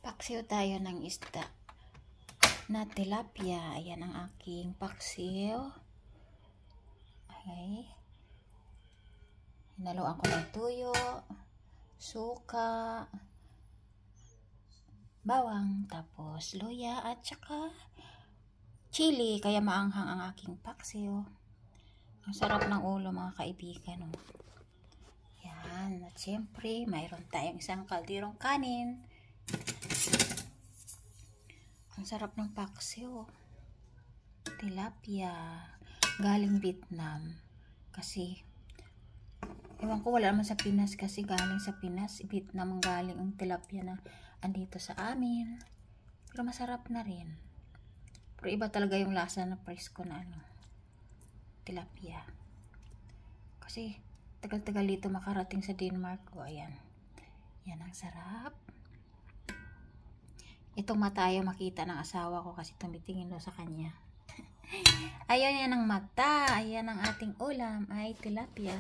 Paksiw tayo ng isda na tilapia. Ayan ang aking paksiw. Okay. Hinaluan ko ng tuyo, suka, bawang, tapos luya at saka chili. Kaya maanghang ang aking paksiw. Ang sarap ng ulo mga kaibigan. Oh. Yan. At syempre, mayroon tayong isang kaldirong kanin. Ang sarap ng paksiw. Tilapia. Galing Vietnam. Kasi, ewan ko, wala naman sa Pinas kasi galing sa Pinas. Vietnam ang galing ang tilapia na andito sa amin. Pero masarap na rin. Pero iba talaga yung lasa na presko na tilapia. Kasi, tagal-tagal dito makarating sa Denmark. O, ayan. Yan ang sarap. Itong mata ayaw makita ng asawa ko kasi tumitingin daw sa kanya. Ayan yan ang mata. Ayan ang ating ulam ay tilapia.